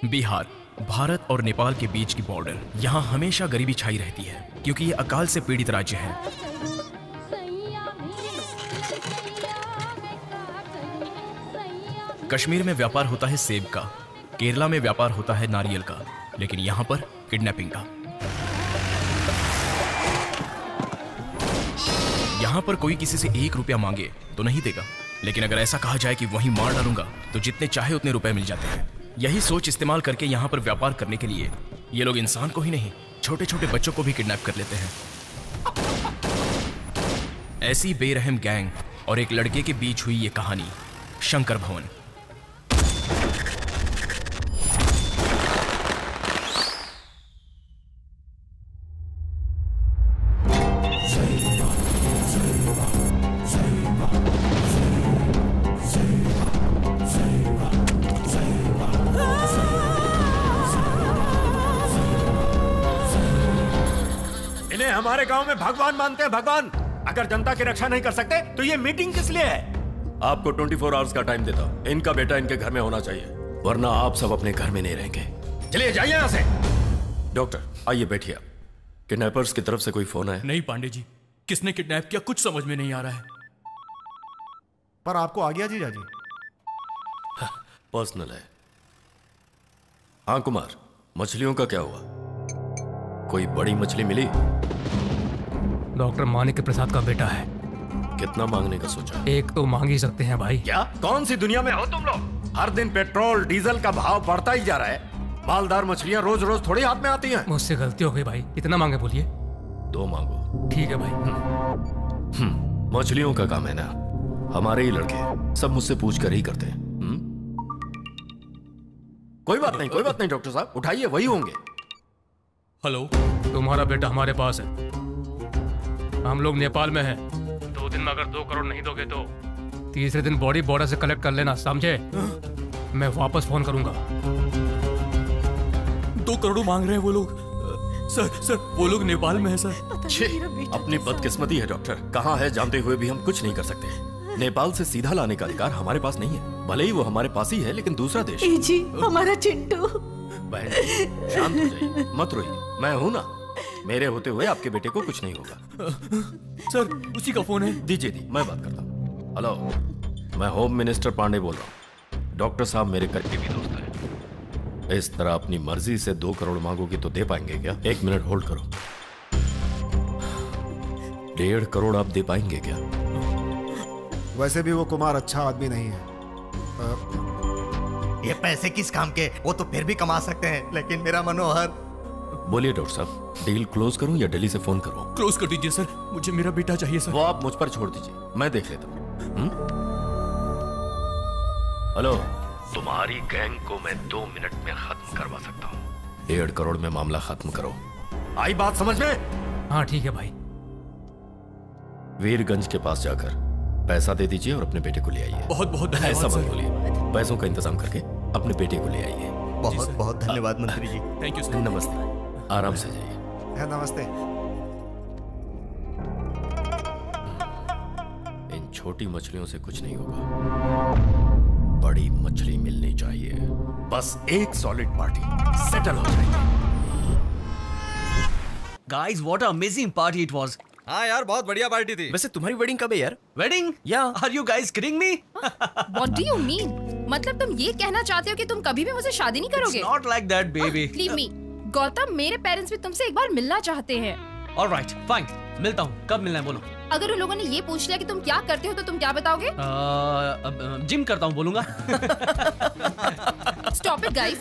बिहार भारत और नेपाल के बीच की बॉर्डर, यहाँ हमेशा गरीबी छाई रहती है क्योंकि ये अकाल से पीड़ित राज्य है। कश्मीर में व्यापार होता है सेब का, केरला में व्यापार होता है नारियल का, लेकिन यहाँ पर किडनैपिंग का। यहाँ पर कोई किसी से 1 रुपया मांगे तो नहीं देगा, लेकिन अगर ऐसा कहा जाए कि वहीं मार डालूंगा तो जितने चाहे उतने रुपए मिल जाते हैं। यही सोच इस्तेमाल करके यहाँ पर व्यापार करने के लिए ये लोग इंसान को ही नहीं, छोटे छोटे बच्चों को भी किडनैप कर लेते हैं। ऐसी बेरहम गैंग और एक लड़के के बीच हुई ये कहानी शंकर भवन। हमारे गांव में भगवान मानते हैं, भगवान। अगर जनता की रक्षा नहीं कर सकते तो ये मीटिंग किस लिए है? आपको 24 आवर्स का टाइम देता हूं। इनका बेटा इनके घर में होना चाहिए, वरना आप सब अपने घर में नहीं रहेंगे। चलिए जाइए यहां से। डॉक्टर आइए बैठिए। किडनैपर्स की तरफ से कोई फोन है? नहीं पांडे जी, किसने किडनैप किया कुछ समझ में नहीं आ रहा है। पर आपको आ गया जीजा जी? पर्सनल है। हाँ कुमार, मछलियों का क्या हुआ? कोई बड़ी मछली मिली? डॉक्टर मानिक प्रसाद का बेटा है। कितना मांगने का सोचा? 1 तो मांग ही सकते हैं भाई। क्या? कौन सी दुनिया में हो तुम लोग? हर दिन पेट्रोल डीजल का भाव बढ़ता ही जा रहा है। मालदार मछलियां रोज रोज थोड़ी हाथ में आती हैं। मुझसे गलती हो गई भाई। कितना मांगे बोलिए? 2 मांगो। ठीक है भाई। मछलियों का काम है ना, हमारे ही लड़के सब मुझसे पूछ कर ही करते हैं। कोई बात नहीं, कोई बात नहीं डॉक्टर साहब, उठाइए, वही होंगे। हेलो, तुम्हारा बेटा हमारे पास है। हम लोग नेपाल में हैं। 2 दिन में अगर 2 करोड़ नहीं दोगे तो तीसरे दिन बॉडी बॉर्डर से कलेक्ट कर लेना, समझे? मैं वापस फोन करूंगा। 2 करोड़ मांग रहे हैं वो लोग। सर वो लोग नेपाल में है सर। अपनी बदकिस्मती है डॉक्टर, कहाँ है जानते हुए भी हम कुछ नहीं कर सकते। नेपाल से सीधा लाने का अधिकार हमारे पास नहीं है। भले ही वो हमारे पास ही है, लेकिन दूसरा देश। जी हमारा चिंटू। बहन शांत हो जाइए, मत रोइए, मैं हूं ना। मेरे होते हुए आपके बेटे को कुछ नहीं होगा। सर उसी का फोन है। दीजिए, मैं बात करता हूँ। हेलो, मैं होम मिनिस्टर पांडे बोल रहा हूँ। डॉक्टर साहब मेरे करीबी दोस्त हैं। इस तरह अपनी मर्जी से 2 करोड़ मांगोगी तो दे पाएंगे क्या? 1 मिनट होल्ड करो। 1.5 करोड़ आप दे पाएंगे क्या? वैसे भी वो कुमार अच्छा आदमी नहीं है। ये पैसे किस काम के? वो तो फिर भी कमा सकते हैं, लेकिन मेरा मनोहर। बोलिए डॉक्टर साहब, डील क्लोज करूं या दिल्ली से फोन करूं? क्लोज कर दीजिए सर, मुझे मेरा बेटा चाहिए सर। वो आप मुझ पर छोड़ दीजिए, मैं देख लेता हूं। हेलो, तुम्हारी गैंग को मैं 2 मिनट में खत्म करवा सकता हूं। 1.5 करोड़ में मामला खत्म करो। आई बात समझ में? हाँ ठीक है भाई। वीरगंज के पास जाकर पैसा दे दीजिए और अपने बेटे को ले आइए। बहुत बहुत धन्यवाद। ऐसा मत बोलिए, पैसों का इंतजाम करके अपने बेटे को ले आइए। बहुत बहुत धन्यवाद मंत्री जी। Thank you sir. नमस्ते, आराम से जाइए। नमस्ते। इन छोटी मछलियों से कुछ नहीं होगा, बड़ी मछली मिलनी चाहिए। बस एक सॉलिड पार्टी सेटल हो जाएगी। Guys, what an amazing party it was. हाँ यार, बहुत बढ़िया पार्टी थी। वैसे तुम्हारी वेडिंग कब है यार? Wedding? Yeah. Are you guys kidding me? What do you mean? मतलब तुम ये कहना चाहते हो कि तुम कभी भी मुझसे शादी नहीं करोगे? It's not like that, baby. Leave me. Gautam, मेरे पेरेंट्स भी तुमसे एक बार मिलना चाहते हैं। All right, fine. मिलता हूँ। कब मिलना है बोलो? अगर उन लोगों ने ये पूछ लिया कि तुम क्या करते हो तो तुम क्या बताओगे? जिम करता हूँ बोलूँगा। Stop it, guys.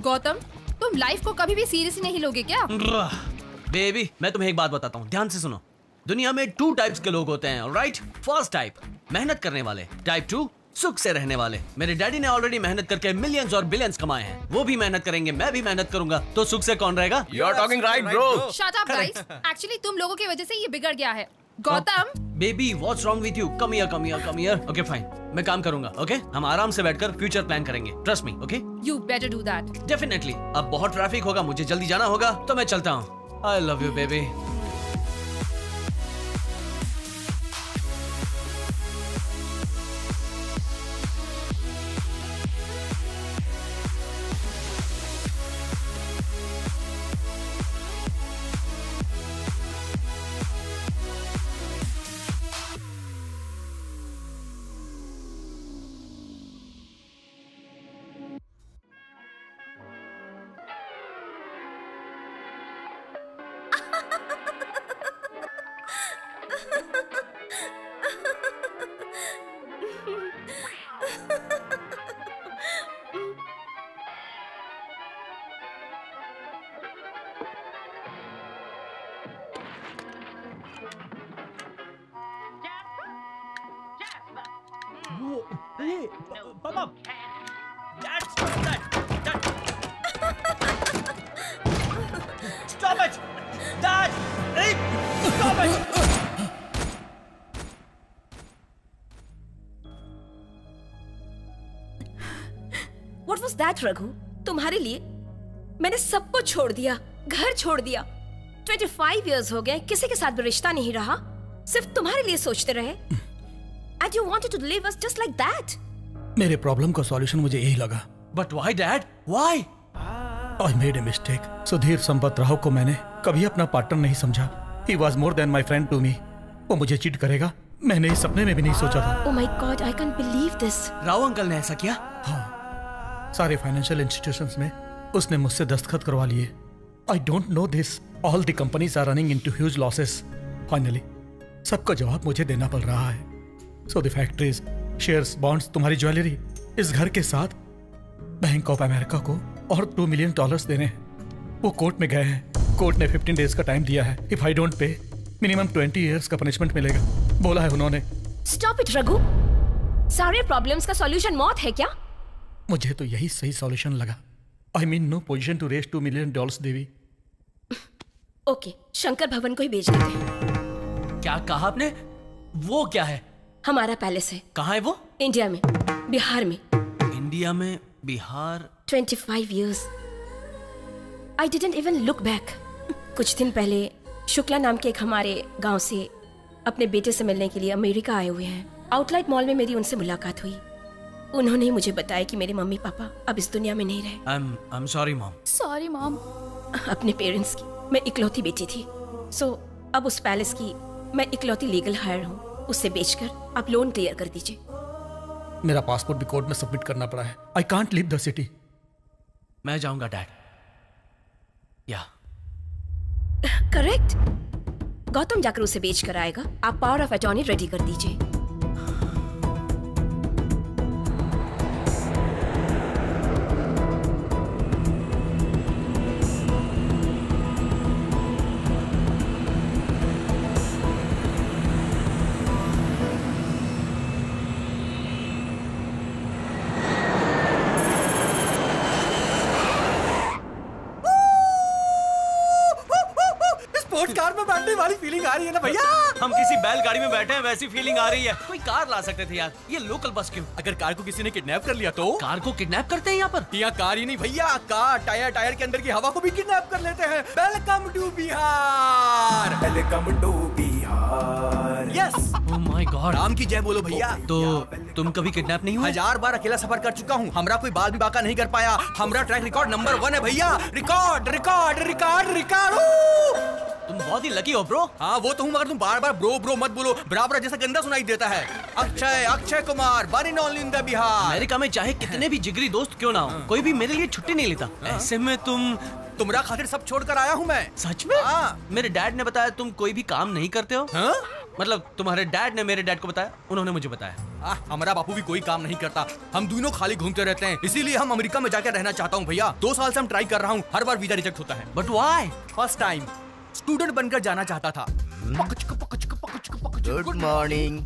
गौतम, तुम लाइफ को कभी भी सीरियसली नहीं लोगे क्या? बेबी, मैं तुम्हें एक बात बताता हूँ, ध्यान से सुनो। दुनिया में 2 टाइप्स के लोग होते हैं, राइट? फर्स्ट टाइप मेहनत करने वाले, टाइप 2 सुख से रहने वाले। मेरे डैडी ने ऑलरेडी मेहनत करके मिलियंस और बिलियंस कमाए हैं, वो भी मेहनत करेंगे, मैं भी मेहनत करूंगा, तो सुख से कौन रहेगा? You are talking right, bro. Shut up, guys. Actually, तुम लोगों की वजह से ये बिगड़ गया है। Gautam, baby, what's wrong with you? Come here, come here, come here. Okay, fine. मैं काम करूंगा, okay? हम आराम से बैठकर फ्यूचर प्लान करेंगे, trust me, okay? you better do that. Definitely. अब बहुत ट्रैफिक होगा, मुझे जल्दी जाना होगा, तो मैं चलता हूँ। I love you, baby. पापा, Dad, stop that. Dad. Stop it. Dad, hey, stop it. What was that, Raghu? तुम्हारे लिए मैंने सब कुछ छोड़ दिया, घर छोड़ दिया। 25 years हो गए, किसी के साथ भी रिश्ता नहीं रहा, सिर्फ तुम्हारे लिए सोचते रहे। And you wanted to leave us just like that. मेरे प्रॉब्लम का सॉल्यूशन मुझे यही लगा। But why, Dad? Why? I made a mistake. Sudhir Sampat Rao को मैंने कभी अपना पार्टनर नहीं समझा। He was more than my friend to me. वो मुझे चीट करेगा, मैंने इस सपने में भी नहीं सोचा था। Oh my God, I can't believe this. Rao uncle ने ऐसा किया? हाँ, सारे फाइनेंशियल इंस्टीट्यूशंस में उसने मुझसे दस्तखत करवा लिए। I don't know this. All the companies are running into huge losses. Finally, सबका जवाब मुझे देना पड़ रहा है। So the factories, shares, bonds, तुम्हारी ज्वेलरी, इस घर के साथ बैंक ऑफ अमेरिका को और $2 million देने हैं। वो कोर्ट में गए हैं। कोर्ट ने 15 days का टाइम दिया है। If I don't pay, minimum 20 years का पनिशमेंट मिलेगा, बोला है उन्होंने। Stop it, Raghu. सारे प्रॉब्लम्स का सॉल्यूशन मौत है क्या? मुझे तो यही सही सॉल्यूशन लगा। I mean no position to raise $2 million, Devi. Okay, Shankar भवन को ही भेज देते हैं। क्या कहा आपने? वो क्या है? हमारा पैलेस है। कहाँ है वो? इंडिया में, बिहार में। इंडिया में, Bihar. 25 years. I didn't even look back. कुछ दिन पहले शुक्ला नाम के एक हमारे गांव से अपने बेटे से मिलने के लिए अमेरिका आए हुए हैं। आउटलाइट मॉल में मेरी उनसे मुलाकात हुई। उन्होंने मुझे बताया कि मेरे मम्मी पापा अब इस दुनिया में नहीं रहे। I'm sorry, Mom. Sorry mom. अपने पेरेंट्स की मैं इकलौती बेटी थी। सो अब उस पैलेस की मैं इकलौती लीगल हायर हूँ। उसे बेचकर आप लोन क्लियर कर दीजिए। मेरा पासपोर्ट भी कोर्ट में सबमिट करना पड़ा है। I can't leave the city. मैं जाऊंगा, डैड। या करेक्ट। गौतम जाकर उसे बेच कर आएगा। आप पावर ऑफ अटॉर्नी रेडी कर दीजिए। कार में बैठने वाली फीलिंग आ रही है ना भैया। हम किसी बैलगाड़ी में बैठे हैं, वैसी फीलिंग आ रही है। कोई कार ला सकते थे यार, ये लोकल बस क्यों? अगर कार को किसी ने किडनैप कर लिया तो? कार को किडनैप करते हैं यहाँ पर? यहाँ कार ही नहीं भैया, कार टायर के अंदर की हवा को भी किडनैप कर लेते हैं। Welcome to Bihar. Welcome to Bihar. Yes. Oh my god. Ram की जय बोलो भैया। तो तुम कभी किडनैप नहीं हुए? 1000 बार अकेला सफर कर चुका हूँ। हमरा कोई बाल भी बाका नहीं कर पाया। हमरा ट्रैक रिकॉर्ड नंबर 1 है भैया। रिकॉर्ड। तुम बहुत ही लकी हो ब्रो। हाँ वो तो हूँ, मगर तुम बार ब्रो मत बोलो। बराबर जैसा गंदा सुनाई देता है। Akshay Kumar, one and only in the Bihar. America में चाहे कितने भी जिगरी दोस्त क्यों ना हो, कोई भी मेरे लिए छुट्टी नहीं लेता। ऐसे में तुम्हारा खातिर सब छोड़ कर आया हूँ मैं। सच में? मेरे डैड ने बताया तुम कोई भी काम नहीं करते हो। मतलब तुम्हारे डैड ने मेरे डैड को बताया, उन्होंने मुझे बताया। हमारा बापू भी कोई काम नहीं करता। हम दोनों खाली घूमते रहते हैं, इसीलिए हम अमेरिका में जाकर रहना चाहता हूँ भैया। 2 साल से हम ट्राई कर रहा हूँ, हर बार वीजा रिजेक्ट होता है। But why? First time student बनकर जाना चाहता था। Good morning.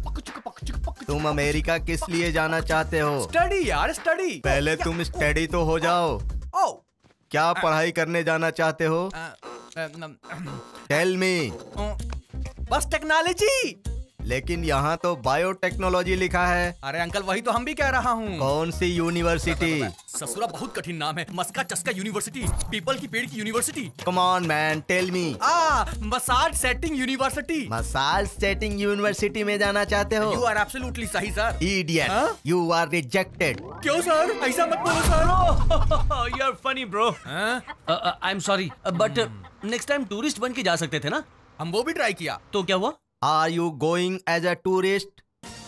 तुम अमेरिका किस लिए जाना चाहते हो? स्टडी यार, स्टडी। पहले तुम स्टडी तो हो जाओ। क्या पढ़ाई करने जाना चाहते हो? Tell me. बस टेक्नोलॉजी। लेकिन यहाँ तो बायोटेक्नोलॉजी लिखा है। अरे अंकल वही तो हम भी कह रहा हूँ। कौन सी यूनिवर्सिटी? ससुरा बहुत कठिन नाम है। मस्का चस्का यूनिवर्सिटी, पीपल की पेड़ की university. Come on man, tell me. Massage setting university. Massage setting university में जाना चाहते हो? यू आर एब्सोल्युटली सही sir. Idiot, you are rejected. क्यों सर? ऐसा मत बोलो sir. You are funny bro. I am sorry, but next time tourist बन के जा सकते थे ना? हम वो भी ट्राई किया। तो क्या हुआ? Are you going as a tourist?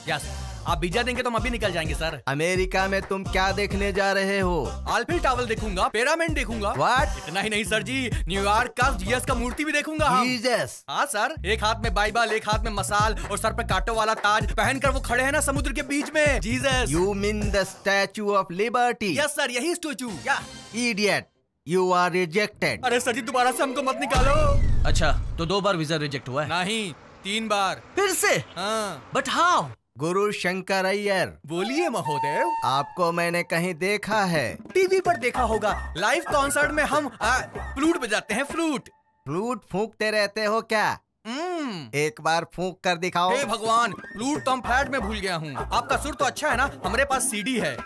Yes. आप वीजा देंगे तो हम अभी निकल जाएंगे सर। अमेरिका में तुम क्या देखने जा रहे हो? आईफिल टावर देखूंगा, पिरामिड देखूंगा। What? इतना ही नहीं सर जी, न्यूयॉर्क का जीसस का मूर्ति भी देखूंगा। जीसस? हाँ सर, एक हाथ में बाइबल, एक हाथ में मसाल और सर पे कांटों वाला ताज पहनकर वो खड़े हैं ना समुद्र के बीच में। Jesus. You mean the Statue of Liberty? Yes sir, यही statue. Idiot, you are rejected. अरे सर जी दोबारा से हमको मत निकालो। अच्छा, तो 2 बार वीजा रिजेक्ट हुआ है? नहीं, 3 बार। फिर से? हाँ। But how? गुरु शंकर अय्यर। बोलिए महोदय। आपको मैंने कहीं देखा है। टीवी पर देखा होगा। लाइव कॉन्सर्ट में हम फ्लूट बजाते हैं। फ्लूट फ्लूट फूंकते रहते हो क्या? एक बार फूंक कर दिखाओ। हे भगवान, फ्लूट तो हम फ्लैट में भूल गया हूँ। आपका सुर तो अच्छा है ना, हमारे पास सीडी है,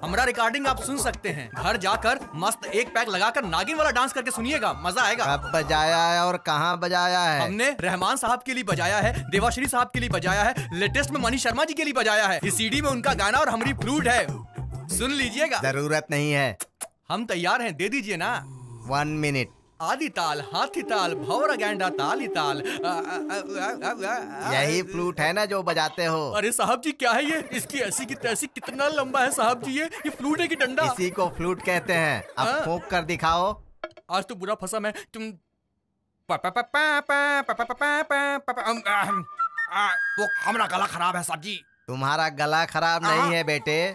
हमारा रिकॉर्डिंग आप सुन सकते हैं। घर जाकर मस्त एक पैक लगाकर नागिन वाला डांस करके सुनिएगा, मजा आएगा। कब बजाया है और कहाँ बजाया है? हमने रहमान साहब के लिए बजाया है, देवाश्री साहब के लिए बजाया है, लेटेस्ट में मनीष शर्मा जी के लिए बजाया है। इस सीडी में उनका गाना और हमारी फ्लूट है, सुन लीजिएगा। जरूरत नहीं है। हम तैयार हैं, दे दीजिए ना। 1 मिनट। आदि ताल, हाथी ताल, भौरा गैंडा, ताली ताल। यही फ्लूट है ना जो बजाते हो? अरे साहब जी, क्या है ये? इसकी ऐसी की तैसी कितना लंबा है साहब जी, ये फ्लूट है कि डंडा? इसी को फ्लूट कहते हैं। अब फूंक कर दिखाओ। आज तो बुरा फंसा मैं। तुम वो हमारा गला खराब है साहब जी। तुम्हारा गला खराब नहीं है बेटे,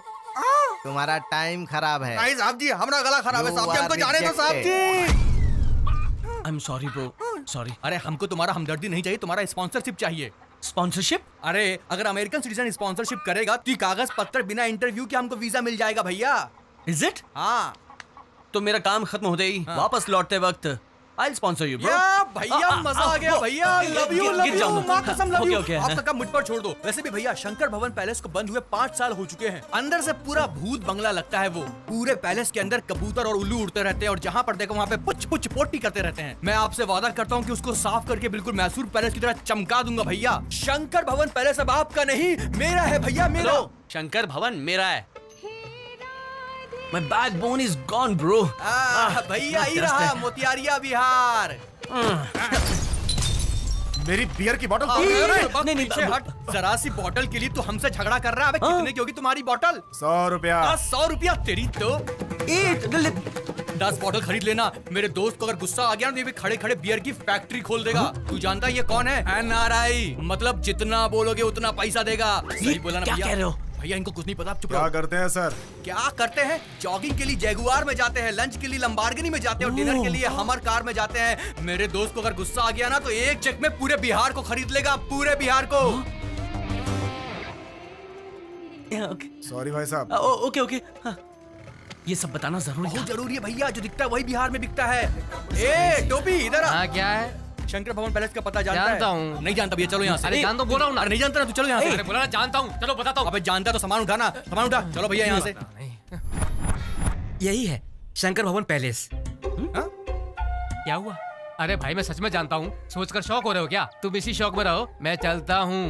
तुम्हारा टाइम खराब है। नहीं साहब जी, हमारा गला खराब है साहब जी, हमको जाने दो साहब जी। I am sorry bro, sorry. अरे हमको तुम्हारा हमदर्दी नहीं चाहिए, तुम्हारा स्पॉन्सरशिप चाहिए। स्पॉन्सरशिप? अरे अगर अमेरिकन सिटीजन स्पॉन्सरशिप करेगा तो कागज पत्र बिना इंटरव्यू के हमको वीजा मिल जाएगा भैया। Is it? हाँ। तो मेरा काम खत्म होते ही वापस लौटते वक्त I'll sponsor you, bro. भैया मजा आ गया भैया। लव यू माँ कसम लव यू। Okay. आपका काम मुझ पर छोड़ दो। वैसे भी भैया, शंकर भवन पैलेस को बंद हुए 5 साल हो चुके हैं। अंदर से पूरा भूत बंगला लगता है वो। पूरे पैलेस के अंदर कबूतर और उल्लू उड़ते रहते हैं और जहाँ पर देखो वहाँ पे पुच पुच पोटी करते रहते हैं। मैं आपसे वादा करता हूँ कि उसको साफ करके बिल्कुल मैसूर पैलेस की तरह चमका दूंगा भैया। शंकर भवन पैलेस अब आपका नहीं, मेरा है भैया, मेरा। शंकर भवन मेरा है। My backbone is gone, bro. भैया ही रहा मोतियारिया बिहार। मेरी बियर की बोतल नहीं, हट। जरा सी बोतल के लिए तू हमसे झगड़ा कर रहा है? अबे कितने की होगी तुम्हारी बोतल? 100 रुपया। 100 रुपया तेरी तो। 10 बोतल खरीद लेना। मेरे दोस्त को अगर गुस्सा आ गया ना तो ये भी खड़े खड़े बियर की फैक्ट्री खोल देगा। तू जानता है ये कौन है? NRI, मतलब जितना बोलोगे उतना पैसा देगा। सही बोला ना भैया? क्या कह रहे हो? भैया इनको कुछ नहीं पता, चुप क्या रहो। करते हैं सर? क्या करते हैं? जॉगिंग के लिए जैगुआर में जाते हैं, लंच के लिए लंबार्गिनी में जाते हैं और डिनर के लिए हमर कार में जाते हैं। मेरे दोस्त को अगर गुस्सा आ गया ना तो एक चेक में पूरे बिहार को खरीद लेगा, पूरे बिहार को। सॉरी भाई साहब। Okay okay. ये सब बताना जरूरी बहुत जरूरी है भैया, जो दिखता है वही बिहार में बिकता है। ए टोपी इधर आ। क्या है? शंकर भवन पैलेस का पता जानता जानता हूँ। नहीं जानता भैया, चलो यहाँ से। अरे जान तो बोला हूँ ना। अरे नहीं जानता ना तू, चलो यहाँ से। अरे बोला ना जानता हूँ, चलो बताता हूँ। अबे जानता तो सामान उठाना, सामान उठा। चलो भैया यहाँ से। यही है शंकर भवन पैलेस। क्या हुआ? अरे भाई मैं सच में जानता हूँ, सोचकर शौक हो रहे हो क्या? तुम इसी शौक में रहो, मैं चलता हूँ।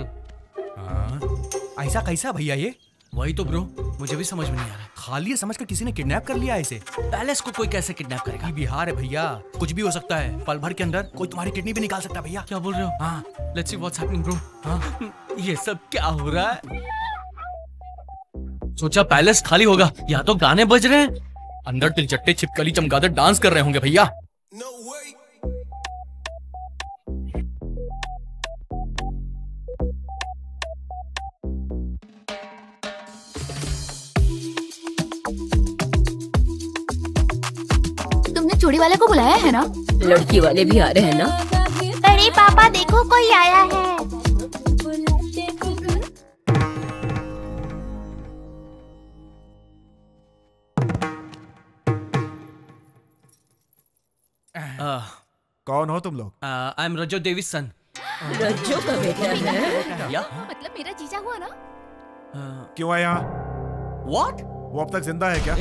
ऐसा कैसा भैया ये? वही तो ब्रो, मुझे भी समझ में नहीं आ रहा। खाली समझ कर किसी ने किडनैप कर लिया इसे। पैलेस को कोई कैसे किडनैप करेगा? ये बिहार है भैया, कुछ भी हो सकता है। पल भर के अंदर कोई तुम्हारी किडनी भी निकाल सकता है भैया। क्या बोल रहे हो? हाँ, let's see what's happening bro. हाँ, ये सब क्या हो रहा है? सोचा पैलेस खाली होगा, या तो गाने बज रहे हैं। अंदर तिलचट्टे छिपकली चमगादड़ डांस कर रहे होंगे भैया। चूड़ी वाले को बुलाया है ना? लड़की वाले भी आ रहे हैं ना? अरे पापा देखो कोई आया है। कौन हो तुम लोग? आई एम रजो देवी सन। रज्जो का बेटा है? या? मतलब मेरा जीजा हुआ ना? क्यों है यहाँ? What? वो अब तक जिंदा है क्या?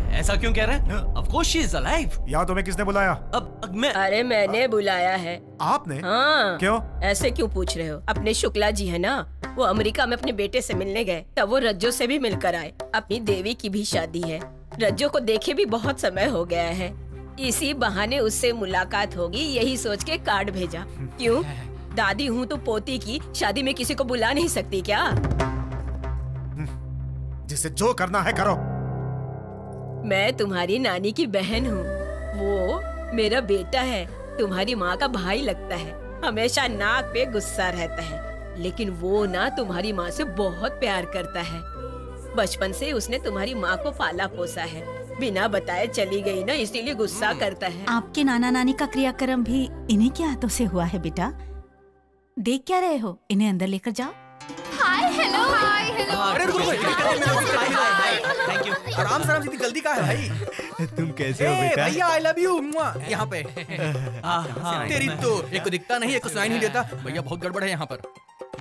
ऐसा क्यों कह रहे हैं? Of course she is alive. यहाँ तुम्हें किसने बुलाया? अब मैं। अरे मैंने बुलाया है। आपने? हाँ। क्यों? ऐसे क्यों पूछ रहे हो? अपने शुक्ला जी है ना, वो अमेरिका में अपने बेटे से मिलने गए, तब वो रज्जो से भी मिलकर आए। अपनी देवी की भी शादी है। रज्जो को देखे भी बहुत समय हो गया है, इसी बहाने उससे मुलाकात होगी, यही सोच के कार्ड भेजा। क्यों? दादी हूँ तो पोती की शादी में किसी को बुला नहीं सकती क्या? जिसे जो करना है करो। मैं तुम्हारी नानी की बहन हूँ, वो मेरा बेटा है, तुम्हारी माँ का भाई लगता है। हमेशा नाक पे गुस्सा रहता है, लेकिन वो ना तुम्हारी माँ से बहुत प्यार करता है। बचपन से उसने तुम्हारी माँ को पाला पोसा है, बिना बताए चली गई ना, इसीलिए गुस्सा करता है। आपके नाना नानी का क्रियाक्रम भी इन्हीं के हाथों से हुआ है बेटा। देख क्या रहे हो? इन्हें अंदर लेकर जाओ। Hi hello hi hello. अरे रुको थैंक यू। आराम से इतनी जल्दी का है भाई? तुम कैसे हो बेटा? भैया आई लव यू यहाँ पे। तेरी तो एक को दिखता नहीं, एक को सुनाई नहीं देता। भैया बहुत गड़बड़ है यहाँ पर।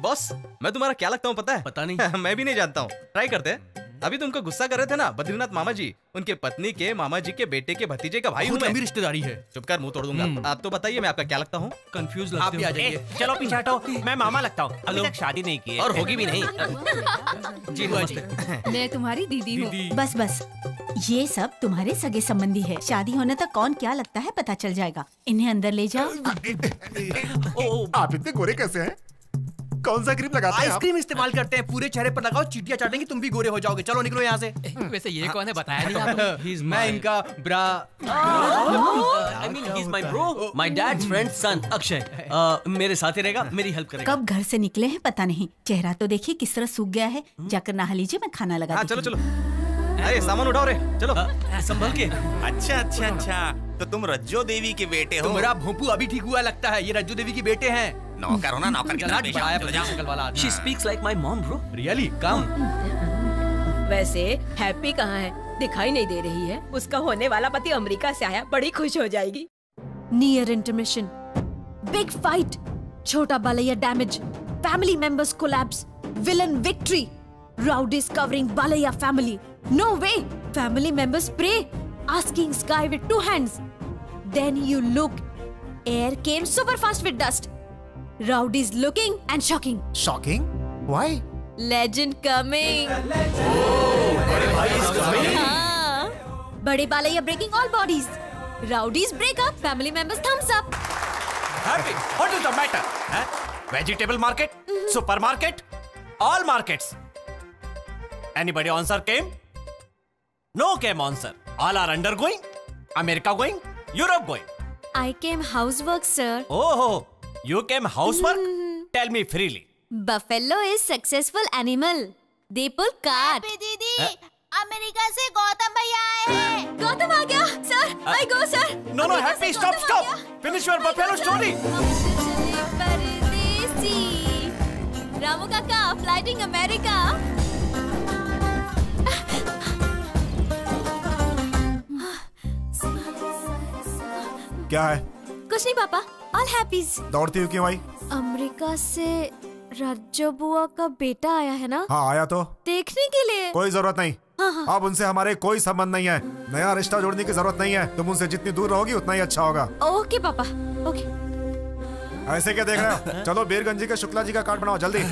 बॉस मैं तुम्हारा क्या लगता हूँ पता है? पता नहीं। मैं भी नहीं जानता हूँ, ट्राई करते हैं। अभी तुमको गुस्सा कर रहे थे ना बद्रीनाथ मामा जी, उनके पत्नी के मामा जी के बेटे के भतीजे का भाई हूँ बहुत मैं। लंबी रिश्तेदारी है। चुप कर, मुंह तोड़ दूंगा। आप तो बताइए मैं आपका क्या लगता हूँ? कंफ्यूज आप भी आ जाइए। चलो पीछे हटो, मैं मामा लगता हूँ। अभी तक शादी नहीं की है और होगी भी नहीं। जी नमस्ते। मैं तुम्हारी दीदी हूँ। बस बस, ये सब तुम्हारे सगे संबंधी है। शादी होने तक कौन क्या लगता है पता चल जाएगा। इन्हें अंदर ले जाओ। आप इतने गोरे कैसे हैं? कौन सा क्रीम लगाते हैं आप? आइसक्रीम इस्तेमाल करते हैं, पूरे चेहरे पर लगाओ, चीटियां चाटेंगी, तुम भी गोरे हो जाओगे। चलो निकलो यहाँ से। वैसे ये कौन है बताया नहीं आपने? मैं इनका bra. I mean he is my bro, my dad's friend son Akshay. मेरे साथ ही रहेगा, मेरी हेल्प करेगा। कब घर से निकले हैं पता नहीं। चेहरा तो देखिए किस तरह सूख गया है। जाकर नहा लीजिए, मैं खाना लगा देती चलो हूँ। चलो, अरे सामान उठाओ रे, चलो संभल के। अच्छा, तो तुम रज्जो देवी के बेटे हो? तुम्हारा भोंपू अभी ठीक हुआ लगता है। ये रज्जू देवी के बेटे हैं। नौकर हो ना, नौकर की तरह पेश आओ। शक्ल वाला। She speaks like my mom, bro. Really come. वैसे हैप्पी कहाँ है? दिखाई नहीं दे रही है। उसका होने वाला पति अमेरिका से आया, बड़ी खुश हो जाएगी। नियर इंटरमिशन, बिग फाइट, छोटा Balayya damage, family members collapse, villain victory, rowdies covering Balayya family, no way, family members pray, asking sky with 2 hands, then you look, air came super fast with dust, rowdies looking and shocking. Shocking? Why? Legend coming. हाँ, बड़े Balayya breaking all bodies, rowdies break up, family members thumbs up. Happy, what is the matter? Vegetable market, supermarket, all markets. Anybody on sir came? No came on sir. All are undergoing. America going, Europe going. I came housework, sir. Oh, you came housework? Tell me freely. Buffalo is successful animal. They pull cart. दीदी, America से गौतम भैया आए हैं। गौतम आ गया, sir. I go, sir. No, happy, stop. Finish your buffalo story. परदेसी, रामू काका, flighting America. क्या है? कुछ नहीं पापा, all happies. दौड़ती हुई क्यों आई? अमेरिका से रज्जो बुआ का बेटा आया है ना? हाँ आया तो। देखने के लिए। कोई जरूरत नहीं। हाँ। अब उनसे हमारे कोई संबंध नहीं है। नया रिश्ता जोड़ने की जरूरत नहीं है। तुम उनसे जितनी दूर रहोगी उतना ही अच्छा होगा। ओके पापा, ओके। ऐसे क्या देख रहे हो? चलो बीरगंज जी के शुक्ला जी का कार्ड बनाओ जल्दी।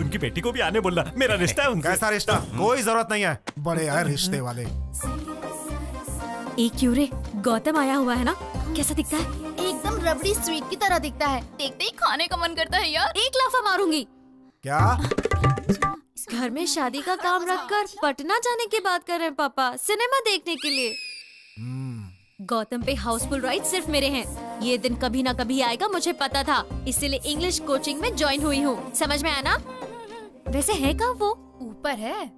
उनकी बेटी को भी आने बोलना, मेरा रिश्ता है उनका। कैसा रिश्ता? कोई जरूरत नहीं है। बड़े आए रिश्ते वाले। एक क्यों रे, गौतम आया हुआ है ना? कैसा दिखता है? एकदम रबड़ी स्वीट की तरह दिखता है। देखते ही खाने का मन करता है यार। एक लाफा मारूंगी। क्या? घर में शादी का काम रखकर पटना जाने की बात कर रहे हैं पापा, सिनेमा देखने के लिए। गौतम पे हाउसफुल राइट सिर्फ मेरे हैं। ये दिन कभी ना कभी आएगा, मुझे पता था, इसीलिए इंग्लिश कोचिंग में ज्वाइन हुई हूँ। समझ में आया ना? वैसे है कहाँ वो? ऊपर है।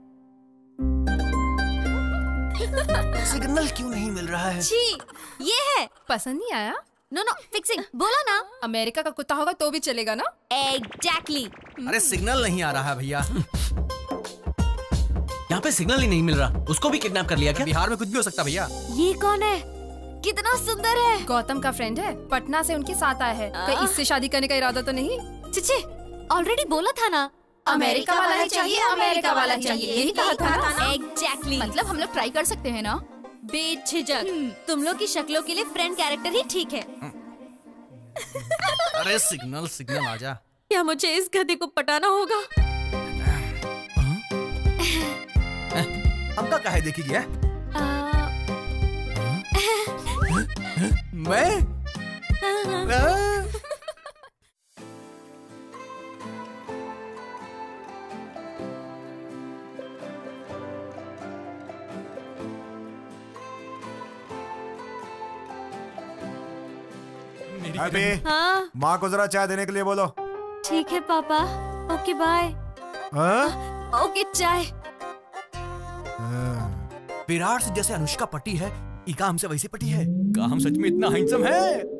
सिग्नल क्यों नहीं मिल रहा है? छी, ये है। पसंद नहीं आया? नो फिक्सिंग, बोला ना। अमेरिका का कुत्ता होगा तो भी चलेगा ना? एग्जैक्टली। अरे सिग्नल नहीं आ रहा भैया। यहाँ पे सिग्नल ही नहीं मिल रहा। उसको भी किडनैप कर लिया क्या? बिहार में कुछ भी हो सकता भैया। ये कौन है? कितना सुंदर है। गौतम का फ्रेंड है, पटना से उनके साथ आया है। कहीं इससे शादी करने का इरादा तो नहीं? चिचे, ऑलरेडी बोला था ना, अमेरिका वाला ही चाहिए, अमेरिका वाला चाहिए, यही कहा था ना? एग्जैक्टली। मतलब हम लोग ट्राई कर सकते हैं ना? बेझिझक, तुम लोग की शक्लों के लिए फ्रेंड कैरेक्टर ही ठीक है। अरे सिग्नल आ जा। क्या मुझे इस गधे को पटाना होगा? हमका काहे देखी गया? मैं? अभी हाँ? माँ को जरा चाय देने के लिए बोलो। ठीक है पापा, ओके बाय। ओके चाय। विराट से जैसे अनुष्का पटी है, इका हमसे वैसे पटी है। का हम सच में इतना हैंडसम है?